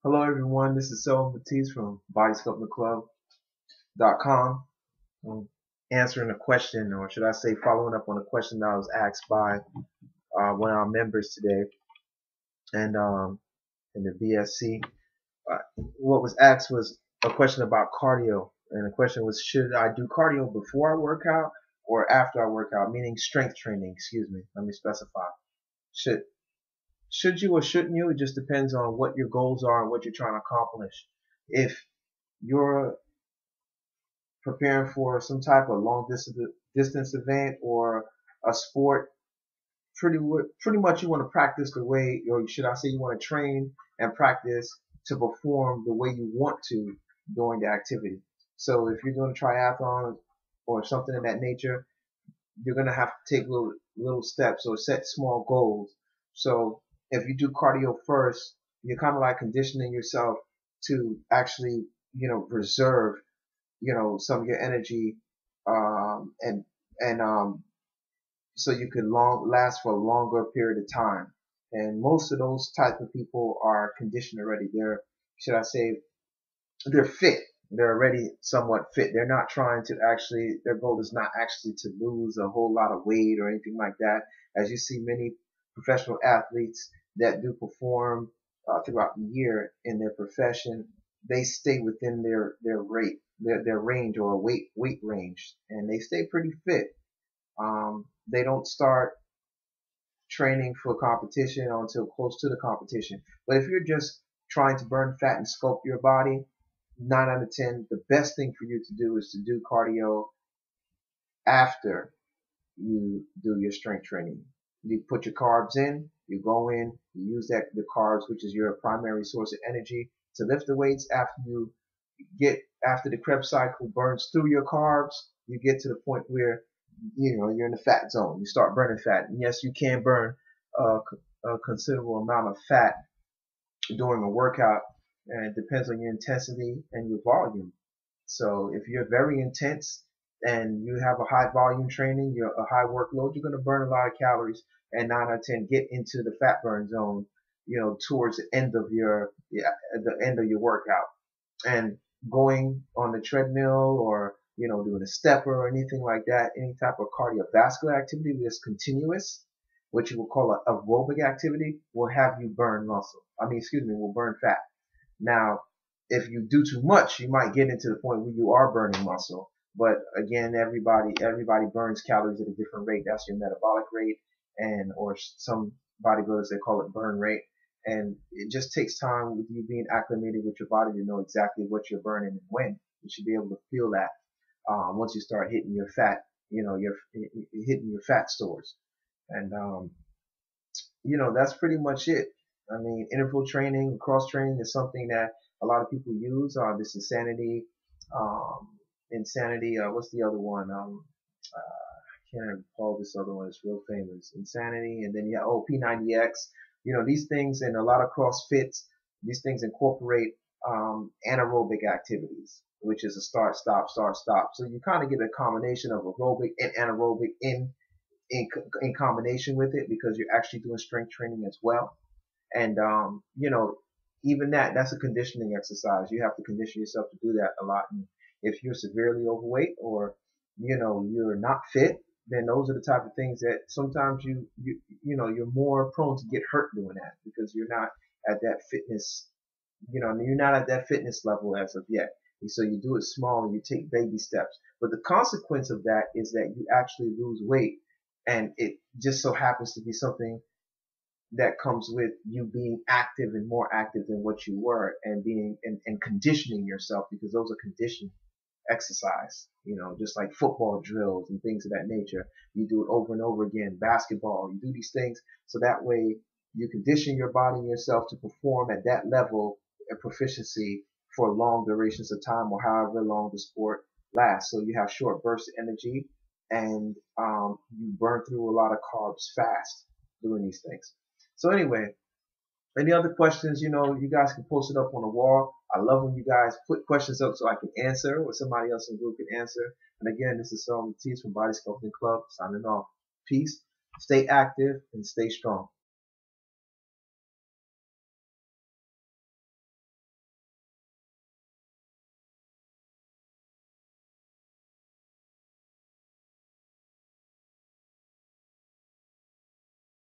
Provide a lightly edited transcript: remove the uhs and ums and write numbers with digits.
Hello everyone, this is Baptiste from Body Sculpting Club.com. I'm answering a question, or should I say following up on a question that I was asked by one of our members today and in the BSC. What was asked was a question about cardio, and the question was, should I do cardio before I work out or after I work out, meaning strength training, excuse me, let me specify. Should should you or shouldn't you? It just depends on what your goals are and what you're trying to accomplish. If you're preparing for some type of long distance event or a sport, pretty much you want to practice the way, or should I say, you want to train and practice to perform the way you want to during the activity. So if you're doing a triathlon or something of that nature, you're gonna have to take little steps or set small goals. So if you do cardio first, you're kind of like conditioning yourself to actually, reserve, some of your energy, and so you can last for a longer period of time. And most of those type of people are conditioned already. Should I say, they're fit. They're already somewhat fit. They're not trying to actually, their goal is not actually to lose a whole lot of weight or anything like that. As you see many professional athletes that do perform throughout the year in their profession, they stay within their rate, their range, or weight range, and they stay pretty fit. They don't start training for competition until close to the competition. But if you're just trying to burn fat and sculpt your body, 9 out of 10, the best thing for you to do is to do cardio after you do your strength training. You put your carbs in, you go in, you use the carbs, which is your primary source of energy, to lift the weights. After the Krebs cycle burns through your carbs, you get to the point where you're in the fat zone. You start burning fat. And yes, you can burn a considerable amount of fat during a workout, and it depends on your intensity and your volume. So if you're very intense and you have a high volume training, you're a high workload, you're going to burn a lot of calories, and 9 out of 10 get into the fat burn zone, towards the end of your workout. And going on the treadmill, or doing a stepper or anything like that, any type of cardiovascular activity that's continuous, which you will call an aerobic activity, will have you burn muscle. Will burn fat. Now, if you do too much, you might get into the point where you are burning muscle. But again, everybody burns calories at a different rate. That's your metabolic rate, or some bodybuilders, they call it burn rate. And it just takes time with you being acclimated with your body to know exactly what you're burning and when. You should be able to feel that once you start hitting your fat, you're hitting your fat stores. And that's pretty much it. Interval training, cross training is something that a lot of people use. This what's the other one? I can't recall this other one. It's real famous. Insanity, and then P90X. These things, and a lot of CrossFits, these things incorporate anaerobic activities, which is a start, stop, start, stop. So you kind of get a combination of aerobic and anaerobic in combination with it, because you're actually doing strength training as well. And even that's a conditioning exercise. You have to condition yourself to do that a lot. And if you're severely overweight, or you're not fit, then those are the type of things that sometimes you're more prone to get hurt doing that, because you're not at that fitness, you're not at that fitness level as of yet. And so you do it small and you take baby steps. But the consequence of that is that you actually lose weight, and it just so happens to be something that comes with you being active and more active than what you were, and being and conditioning yourself, because those are conditioned exercise, just like football drills and things of that nature. You do it over and over again. Basketball, you do these things so that way you condition your body and yourself to perform at that level of proficiency for long durations of time, or however long the sport lasts. So you have short bursts of energy, and you burn through a lot of carbs fast doing these things. So anyway, any other questions, you guys can post it up on the wall. I love when you guys put questions up so I can answer, or somebody else in the group can answer. And again, this is Selwyn S from Body Sculpting Club signing off. Peace, stay active, and stay strong.